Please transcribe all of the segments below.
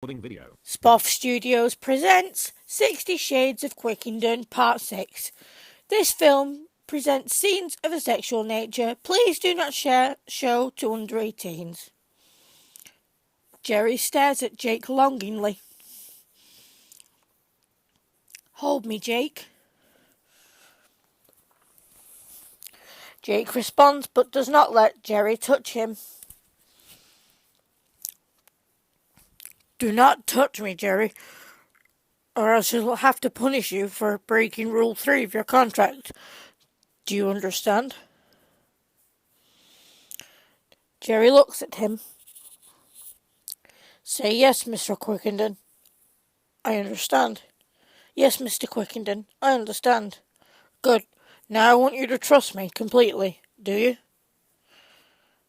following video. Spoff Studios presents 60 Shades of Quickenden, Part 6. This film presents scenes of a sexual nature. Please do not show to under 18s. Jerry stares at Jake longingly. Hold me, Jake. Jake responds but does not let Jerry touch him. Do not touch me, Jerry, or I shall have to punish you for breaking Rule 3 of your contract. Do you understand? Jerry looks at him. Say yes, Mr. Quickenden. I understand. Yes, Mr. Quickenden, I understand. Good. Now I want you to trust me completely. Do you?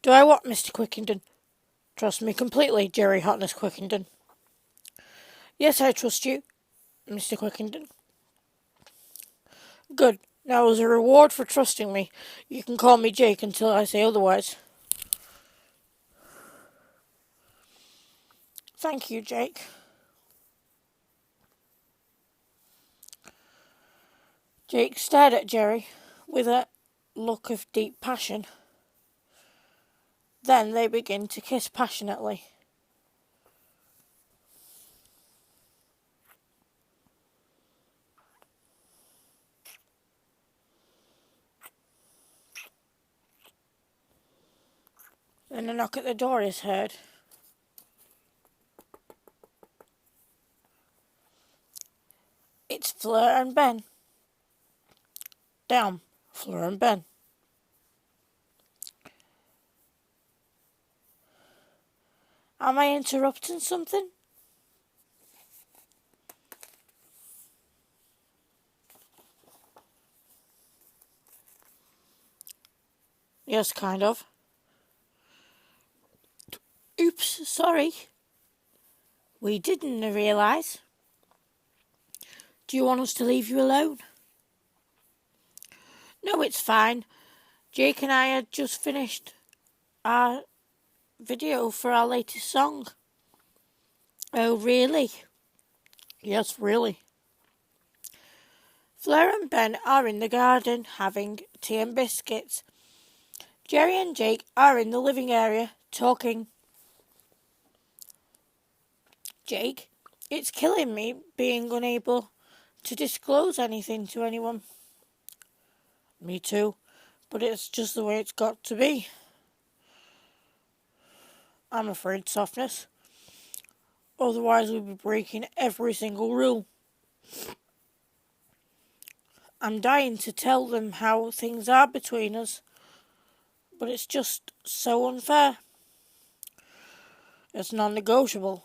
Do I what, Mr. Quickenden? Trust me completely, Jerry Hotness Quickenden. Yes, I trust you, Mr. Quickenden. Good. Now, as a reward for trusting me, you can call me Jake until I say otherwise. Thank you, Jake. Jake stared at Jerry with a look of deep passion. Then they begin to kiss passionately. Then a knock at the door is heard. It's Fleur and Ben. Damn, Fleur and Ben. Am I interrupting something? Yes, kind of. Oops, sorry. We didn't realise. Do you want us to leave you alone? No, it's fine. Jake and I had just finished our video for our latest song. Oh, really? Yes, really. Fleur and Ben are in the garden having tea and biscuits. Jerry and Jake are in the living area talking. Jake, it's killing me being unable to disclose anything to anyone. Me too, but it's just the way it's got to be. I'm afraid, Softness. Otherwise we'd be breaking every single rule. I'm dying to tell them how things are between us, but it's just so unfair. It's non-negotiable.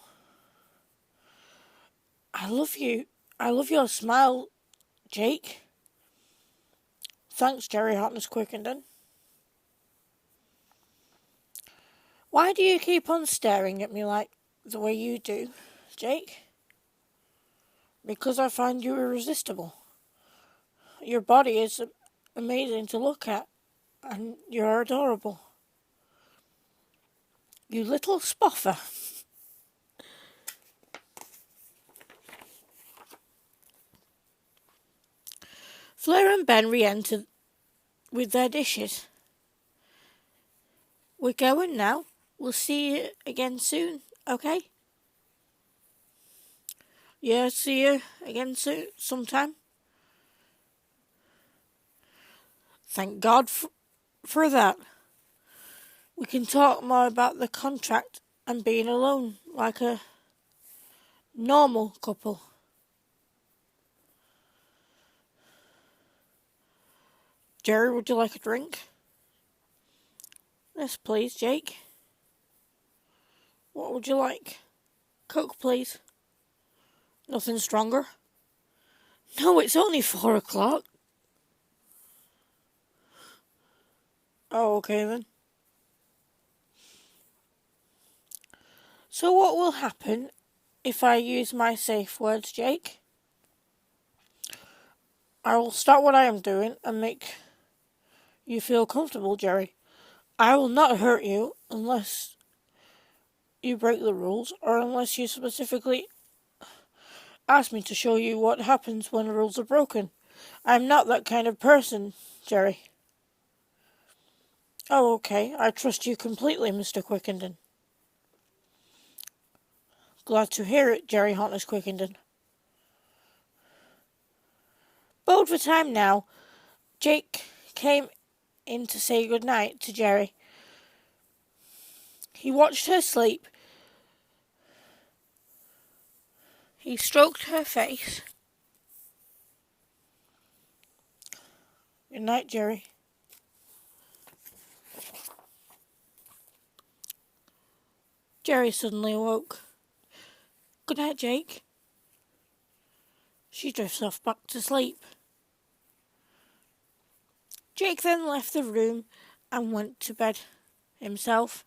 I love you. I love your smile, Jake. Thanks, Jerry Hotness Quickenden. Why do you keep on staring at me like the way you do, Jake? Because I find you irresistible. Your body is amazing to look at, and you're adorable. You little spoffer. Fleur and Ben re-enter with their dishes. We're going now. We'll see you again soon, okay? Yeah, see you again soon, sometime. Thank God for that. We can talk more about the contract and being alone like a normal couple. Jerry, would you like a drink? Yes, please, Jake. What would you like? Coke, please. Nothing stronger? No, it's only 4 o'clock. Oh, okay then. So what will happen if I use my safe words, Jake? I will stop what I am doing and make you feel comfortable, Jerry. I will not hurt you unless you break the rules, or unless you specifically ask me to show you what happens when the rules are broken. I'm not that kind of person, Jerry. Oh, okay. I trust you completely, Mr. Quickenden. Glad to hear it, Jerry Hotness Quickenden. Bored for time now, Jake came in to say good night to Jerry. He watched her sleep. He stroked her face. Good night, Jerry. Jerry suddenly awoke. Good night, Jake. She drifts off back to sleep. Jake then left the room and went to bed himself.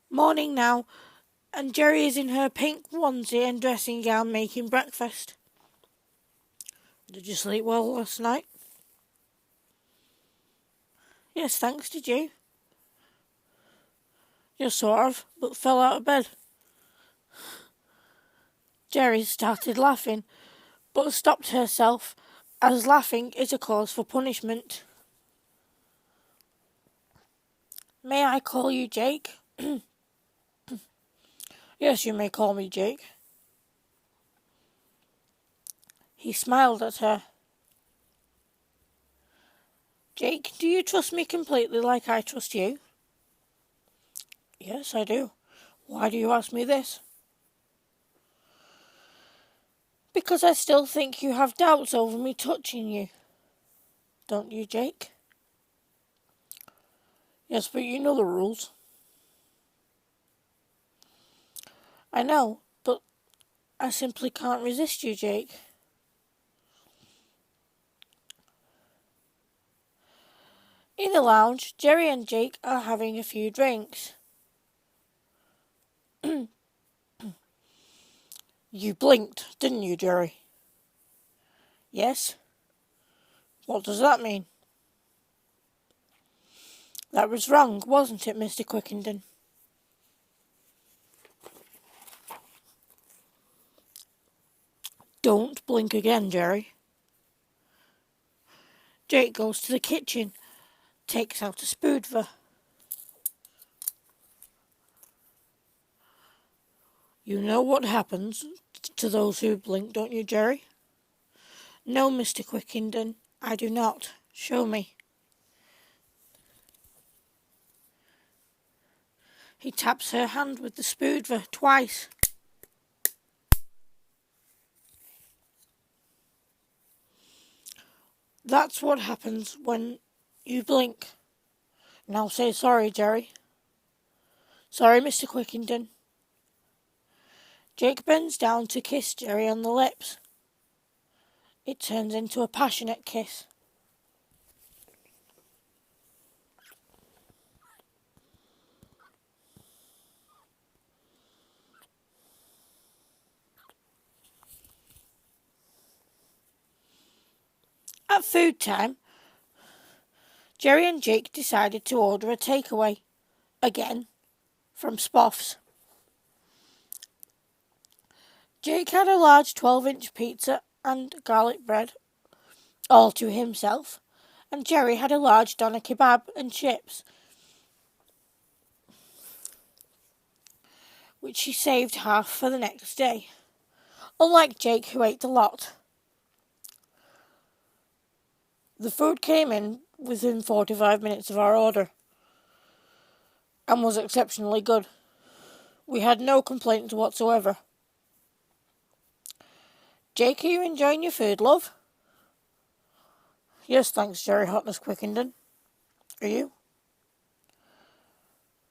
Morning now, and Jerry is in her pink onesie and dressing gown making breakfast. Did you sleep well last night? Yes, thanks, did you? Yes, sort of, but fell out of bed. Jerry started laughing, but stopped herself, as laughing is a cause for punishment. May I call you Jake? Yes, you may call me Jake. He smiled at her. Jake, do you trust me completely like I trust you? Yes, I do. Why do you ask me this? Because I still think you have doubts over me touching you. Don't you, Jake? Yes, but you know the rules. I know, but I simply can't resist you, Jake. In the lounge, Jerry and Jake are having a few drinks. You blinked, didn't you, Jerry? Yes. What does that mean? That was wrong, wasn't it, Mr. Quickenden? Don't blink again, Jerry. Jake goes to the kitchen, takes out a spoodver. You know what happens to those who blink, don't you, Jerry? No, Mr. Quickenden, I do not. Show me. He taps her hand with the spoodver twice. That's what happens when you blink. Now say sorry, Jerry. Sorry, Mr. Quickenden. Jake bends down to kiss Jerry on the lips. It turns into a passionate kiss. At food time, Jerry and Jake decided to order a takeaway, again, from Spoff's. Jake had a large 12-inch pizza and garlic bread, all to himself, and Jerry had a large doner kebab and chips, which he saved half for the next day, unlike Jake, who ate a lot. The food came in within 45 minutes of our order, and was exceptionally good. We had no complaints whatsoever. Jake, are you enjoying your food, love? Yes, thanks, Jerry Hotness Quickenden. Are you?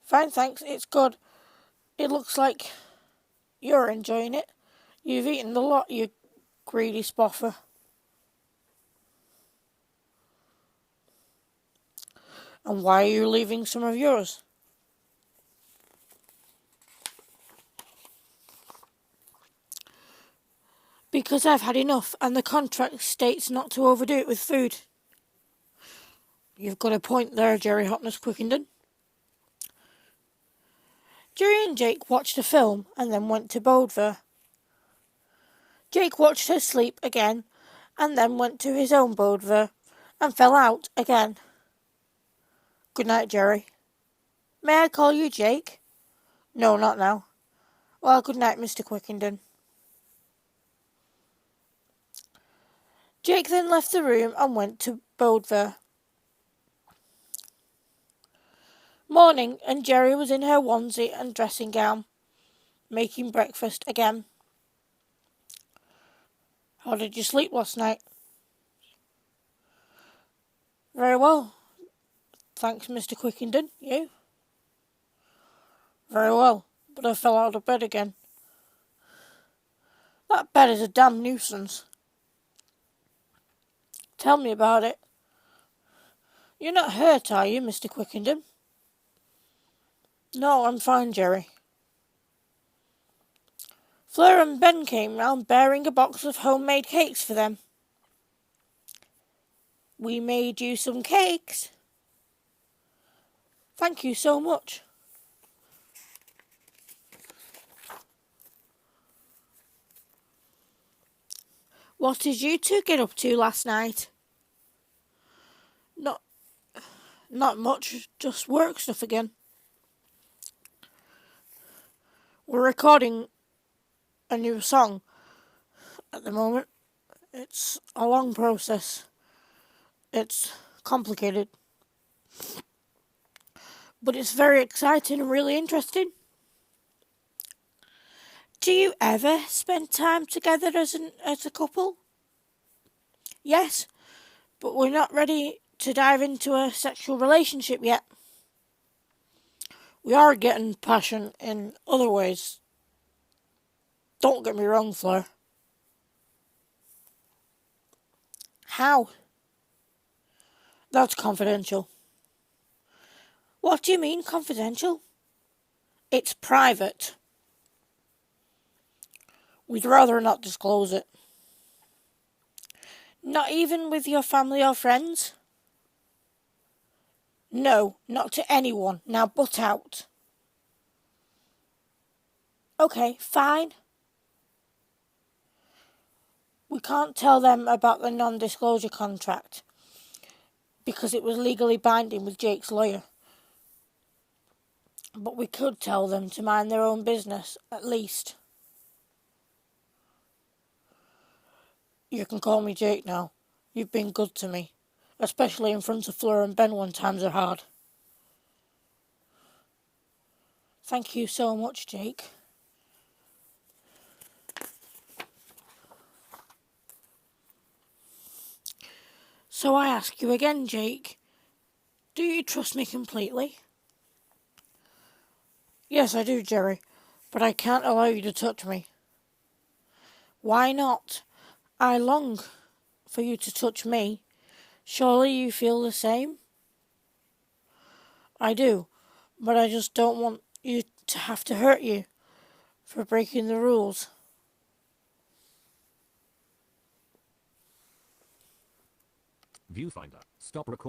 Fine, thanks, it's good. It looks like you're enjoying it. You've eaten a lot, you greedy spoffer. And why are you leaving some of yours? Because I've had enough, and the contract states not to overdo it with food. You've got a point there, Jerry Hotness Quickenden. Jerry and Jake watched a film and then went to Boulder. Jake watched her sleep again and then went to his own Boulder and fell out again. Good night, Jerry. May I call you Jake? No, not now. Well, good night, Mr. Quickenden. Jake then left the room and went to Boulder. Morning, and Jerry was in her onesie and dressing gown, making breakfast again. How did you sleep last night? Very well, thanks, Mr. Quickenden. You? Very well, but I fell out of bed again. That bed is a damn nuisance. Tell me about it. You're not hurt, are you, Mr. Quickenden? No, I'm fine, Jerry. Fleur and Ben came round bearing a box of homemade cakes for them. We made you some cakes. Thank you so much. What did you two get up to last night? Not much, just work stuff again. We're recording a new song at the moment. It's a long process. It's complicated. But it's very exciting and really interesting. Do you ever spend time together as a couple? Yes, but we're not ready to dive into a sexual relationship yet. We are getting passion in other ways. Don't get me wrong, Fleur. How? That's confidential. What do you mean, confidential? It's private. We'd rather not disclose it. Not even with your family or friends? No, not to anyone. Now butt out. Okay, fine. We can't tell them about the non-disclosure contract because it was legally binding with Jake's lawyer. But we could tell them to mind their own business, at least. You can call me Jake now. You've been good to me, especially in front of Fleur and Ben when times are hard. Thank you so much, Jake. So I ask you again, Jake, do you trust me completely? Yes, I do, Jerry, but I can't allow you to touch me. Why not? I long for you to touch me. Surely you feel the same? I do, but I just don't want you to have to hurt you for breaking the rules. Viewfinder. Stop recording.